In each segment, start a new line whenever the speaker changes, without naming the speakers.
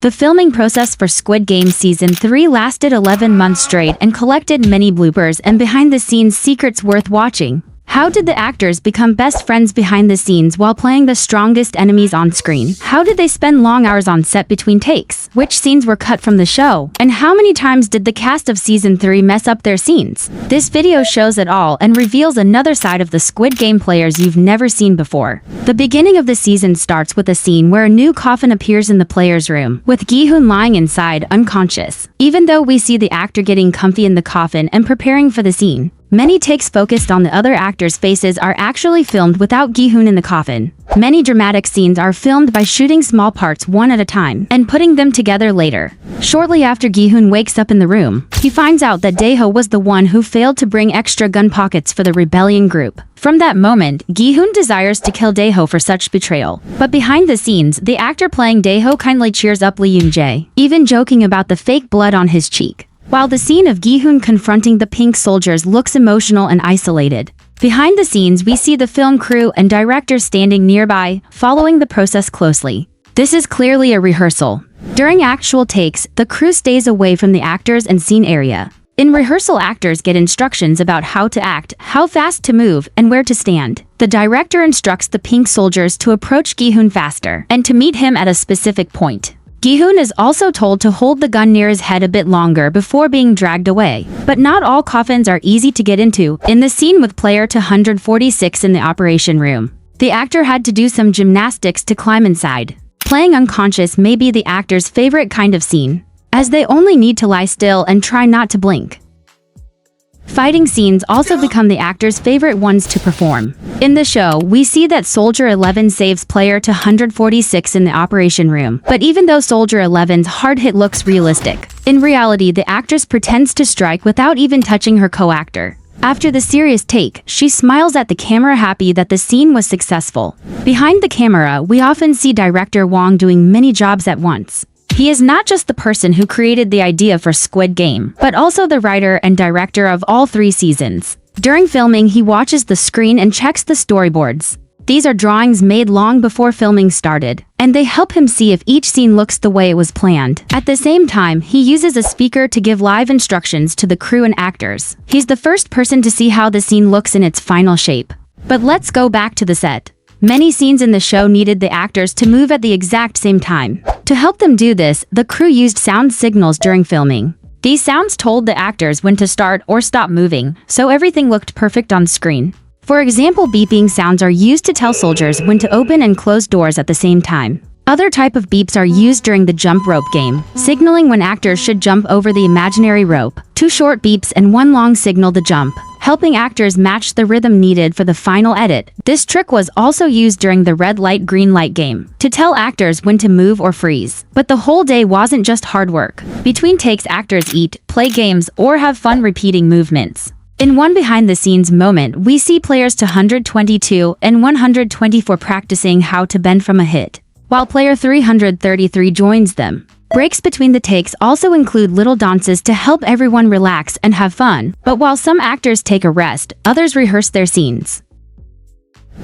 The filming process for Squid Game Season 3 lasted 11 months straight and collected many bloopers and behind-the-scenes secrets worth watching. How did the actors become best friends behind the scenes while playing the strongest enemies on screen? How did they spend long hours on set between takes? Which scenes were cut from the show? And how many times did the cast of Season 3 mess up their scenes? This video shows it all and reveals another side of the Squid Game players you've never seen before. The beginning of the season starts with a scene where a new coffin appears in the players' room, with Gi-hoon lying inside, unconscious. Even though we see the actor getting comfy in the coffin and preparing for the scene, many takes focused on the other actors' faces are actually filmed without Gi-hoon in the coffin. Many dramatic scenes are filmed by shooting small parts one at a time and putting them together later. Shortly after Gi-hoon wakes up in the room, he finds out that Dae-ho was the one who failed to bring extra gun pockets for the rebellion group. From that moment, Gi-hoon desires to kill Dae-ho for such betrayal. But behind the scenes, the actor playing Dae-ho kindly cheers up Lee Yoon-jae, even joking about the fake blood on his cheek. While the scene of Gi-hoon confronting the pink soldiers looks emotional and isolated, behind the scenes we see the film crew and director standing nearby, following the process closely. This is clearly a rehearsal. During actual takes, the crew stays away from the actors and scene area. In rehearsal, actors get instructions about how to act, how fast to move, and where to stand. The director instructs the pink soldiers to approach Gi-hoon faster and to meet him at a specific point. Gi-hoon is also told to hold the gun near his head a bit longer before being dragged away. But not all coffins are easy to get into. In the scene with player 246 in the operation room, the actor had to do some gymnastics to climb inside. Playing unconscious may be the actor's favorite kind of scene, as they only need to lie still and try not to blink. Fighting scenes also become the actor's favorite ones to perform. In the show, we see that Soldier 11 saves player 246 in the operation room. But even though Soldier 11's hard hit looks realistic, in reality the actress pretends to strike without even touching her co-actor. After the serious take, she smiles at the camera, happy that the scene was successful. Behind the camera, we often see director Wong doing many jobs at once. He is not just the person who created the idea for Squid Game, but also the writer and director of all 3 seasons. During filming, he watches the screen and checks the storyboards. These are drawings made long before filming started, and they help him see if each scene looks the way it was planned. At the same time, he uses a speaker to give live instructions to the crew and actors. He's the first person to see how the scene looks in its final shape. But let's go back to the set. Many scenes in the show needed the actors to move at the exact same time. To help them do this, the crew used sound signals during filming. These sounds told the actors when to start or stop moving, so everything looked perfect on screen. For example, beeping sounds are used to tell soldiers when to open and close doors at the same time. Other type of beeps are used during the jump rope game, signaling when actors should jump over the imaginary rope. 2 short beeps and 1 long signal the jump, helping actors match the rhythm needed for the final edit. This trick was also used during the red light green light game, to tell actors when to move or freeze. But the whole day wasn't just hard work. Between takes, actors eat, play games, or have fun repeating movements. In one behind-the-scenes moment, we see players 222 and 124 practicing how to bend from a hit, while player 333 joins them. Breaks between the takes also include little dances to help everyone relax and have fun. But while some actors take a rest, others rehearse their scenes.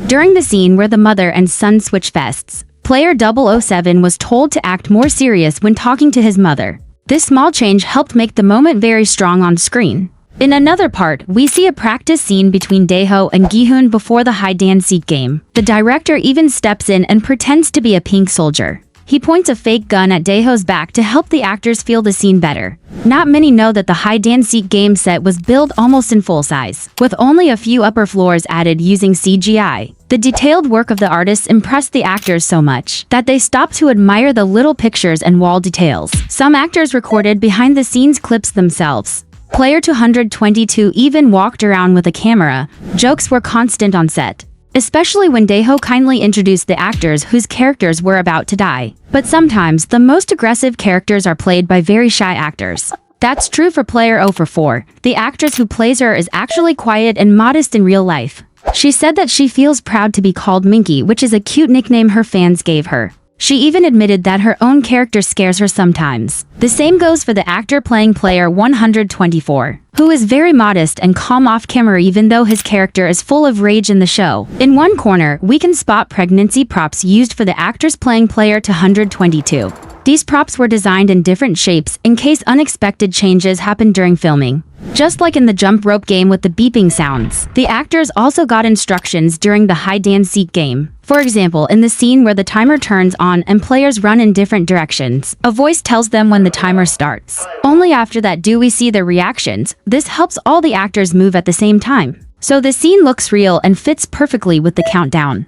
During the scene where the mother and son switch vests, player 007 was told to act more serious when talking to his mother. This small change helped make the moment very strong on screen. In another part, we see a practice scene between Dae-ho and Gi-hoon before the hide-and-seek game. The director even steps in and pretends to be a pink soldier. He points a fake gun at Dae-ho's back to help the actors feel the scene better. Not many know that the hide-and-seek game set was built almost in full size, with only a few upper floors added using CGI. The detailed work of the artists impressed the actors so much that they stopped to admire the little pictures and wall details. Some actors recorded behind-the-scenes clips themselves. Player 222 even walked around with a camera. Jokes were constant on set, especially when Dae-ho kindly introduced the actors whose characters were about to die. But sometimes, the most aggressive characters are played by very shy actors. That's true for player 044. The actress who plays her is actually quiet and modest in real life. She said that she feels proud to be called Minky, which is a cute nickname her fans gave her. She even admitted that her own character scares her sometimes. The same goes for the actor playing player 124, who is very modest and calm off camera even though his character is full of rage in the show. In one corner, we can spot pregnancy props used for the actors playing player 222. These props were designed in different shapes in case unexpected changes happened during filming. Just like in the jump rope game with the beeping sounds, the actors also got instructions during the hide-and-seek game. For example, in the scene where the timer turns on and players run in different directions, a voice tells them when the timer starts. Only after that do we see their reactions. This helps all the actors move at the same time. So the scene looks real and fits perfectly with the countdown.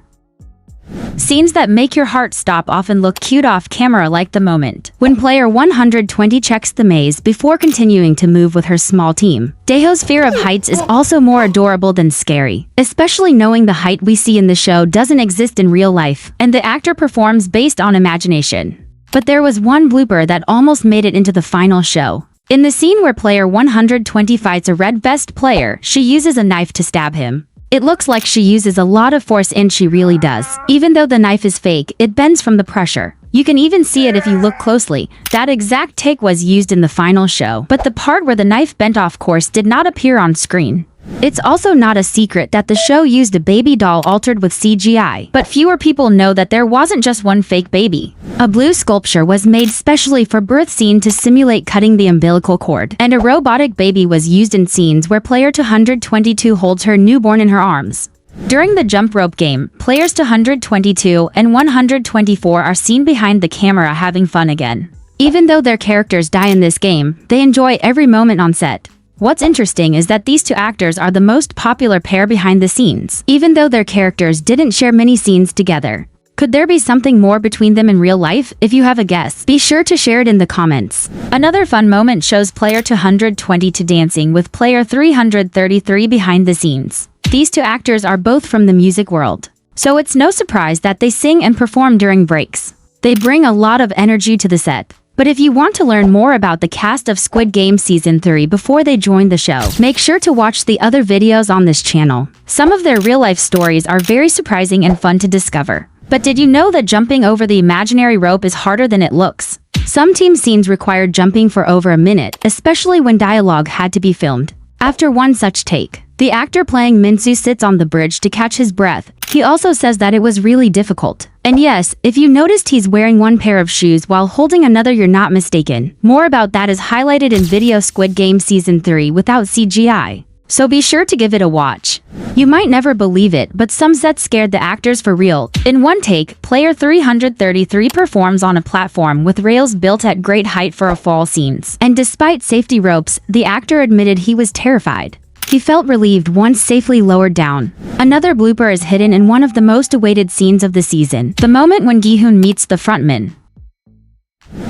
Scenes that make your heart stop often look cute off camera, like the moment when player 120 checks the maze before continuing to move with her small team. Daeho's fear of heights is also more adorable than scary, especially knowing the height we see in the show doesn't exist in real life, and the actor performs based on imagination. But there was one blooper that almost made it into the final show. In the scene where player 120 fights a red vest player, she uses a knife to stab him. It looks like she uses a lot of force, and she really does. Even though the knife is fake, it bends from the pressure. You can even see it if you look closely. That exact take was used in the final show, but the part where the knife bent off course did not appear on screen. It's also not a secret that the show used a baby doll altered with CGI, but fewer people know that there wasn't just one fake baby. A blue sculpture was made specially for birth scene to simulate cutting the umbilical cord, and a robotic baby was used in scenes where player 222 holds her newborn in her arms. During the jump rope game, players 222 and 124 are seen behind the camera having fun again. Even though their characters die in this game, they enjoy every moment on set. What's interesting is that these two actors are the most popular pair behind the scenes, even though their characters didn't share many scenes together. Could there be something more between them in real life? If you have a guess, be sure to share it in the comments. Another fun moment shows player 222 dancing with player 333 behind the scenes. These two actors are both from the music world, so it's no surprise that they sing and perform during breaks. They bring a lot of energy to the set. But if you want to learn more about the cast of Squid Game Season 3 before they join the show, make sure to watch the other videos on this channel. Some of their real-life stories are very surprising and fun to discover. But did you know that jumping over the imaginary rope is harder than it looks? Some team scenes required jumping for over a minute, especially when dialogue had to be filmed. After one such take, the actor playing Minsu sits on the bridge to catch his breath. He also says that it was really difficult. And yes, if you noticed he's wearing one pair of shoes while holding another, you're not mistaken. More about that is highlighted in video Squid Game Season 3 without CGI. So be sure to give it a watch. You might never believe it, but some sets scared the actors for real. In one take, player 333 performs on a platform with rails built at great height for a fall scenes. And despite safety ropes, the actor admitted he was terrified. He felt relieved once safely lowered down. Another blooper is hidden in one of the most awaited scenes of the season, the moment when Gi-hoon meets the frontman.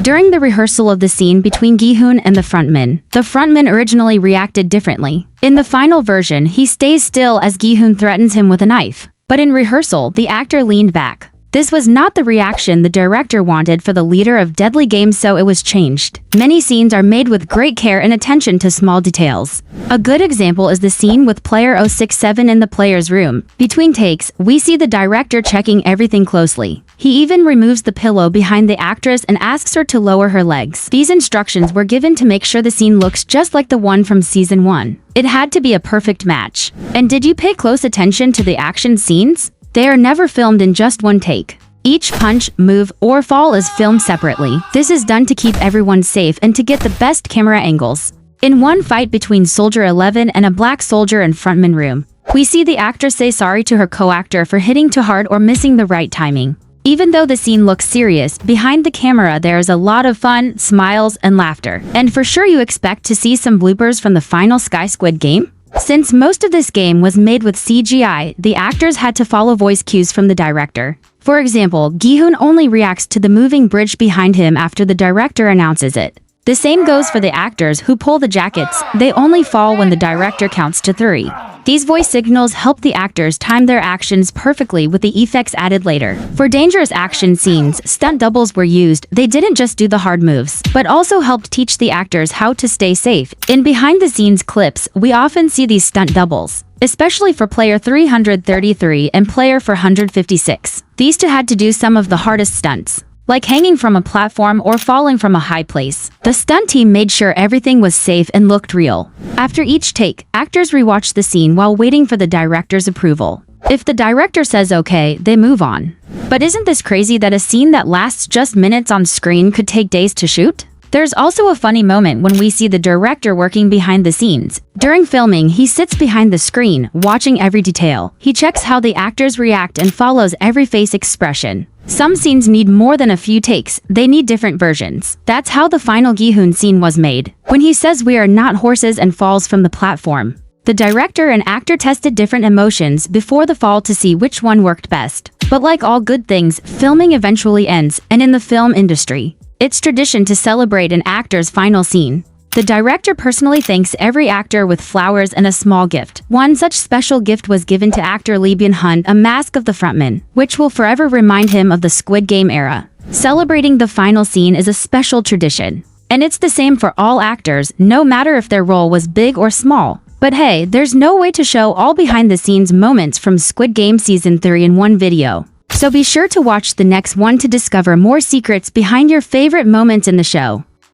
During the rehearsal of the scene between Gi-hoon and the frontman originally reacted differently. In the final version, he stays still as Gi-hoon threatens him with a knife. But in rehearsal, the actor leaned back. This was not the reaction the director wanted for the leader of Deadly Games, so it was changed. Many scenes are made with great care and attention to small details. A good example is the scene with player 067 in the player's room. Between takes, we see the director checking everything closely. He even removes the pillow behind the actress and asks her to lower her legs. These instructions were given to make sure the scene looks just like the one from season 1. It had to be a perfect match. And did you pay close attention to the action scenes? They are never filmed in just one take. Each punch, move, or fall is filmed separately. This is done to keep everyone safe and to get the best camera angles. In one fight between Soldier 11 and a black soldier in frontman room, we see the actress say sorry to her co-actor for hitting too hard or missing the right timing. Even though the scene looks serious, behind the camera there is a lot of fun, smiles, and laughter. And for sure you expect to see some bloopers from the final Squid Game? Since most of this game was made with CGI, the actors had to follow voice cues from the director. For example, Gi-hoon only reacts to the moving bridge behind him after the director announces it. The same goes for the actors who pull the jackets. They only fall when the director counts to 3. These voice signals help the actors time their actions perfectly with the effects added later. For dangerous action scenes, stunt doubles were used. They didn't just do the hard moves, but also helped teach the actors how to stay safe. In behind-the-scenes clips, we often see these stunt doubles, especially for player 333 and player 456. These two had to do some of the hardest stunts, like hanging from a platform or falling from a high place. The stunt team made sure everything was safe and looked real. After each take, actors rewatched the scene while waiting for the director's approval. If the director says okay, they move on. But isn't this crazy that a scene that lasts just minutes on screen could take days to shoot? There's also a funny moment when we see the director working behind the scenes. During filming, he sits behind the screen, watching every detail. He checks how the actors react and follows every face expression. Some scenes need more than a few takes, they need different versions. That's how the final Gi-hoon scene was made, when he says we are not horses and falls from the platform. The director and actor tested different emotions before the fall to see which one worked best. But like all good things, filming eventually ends, and in the film industry, it's tradition to celebrate an actor's final scene. The director personally thanks every actor with flowers and a small gift. One such special gift was given to actor Lee Byung-hun, a mask of the frontman, which will forever remind him of the Squid Game era. Celebrating the final scene is a special tradition. And it's the same for all actors, no matter if their role was big or small. But hey, there's no way to show all behind-the-scenes moments from Squid Game Season 3 in one video. So be sure to watch the next one to discover more secrets behind your favorite moments in the show.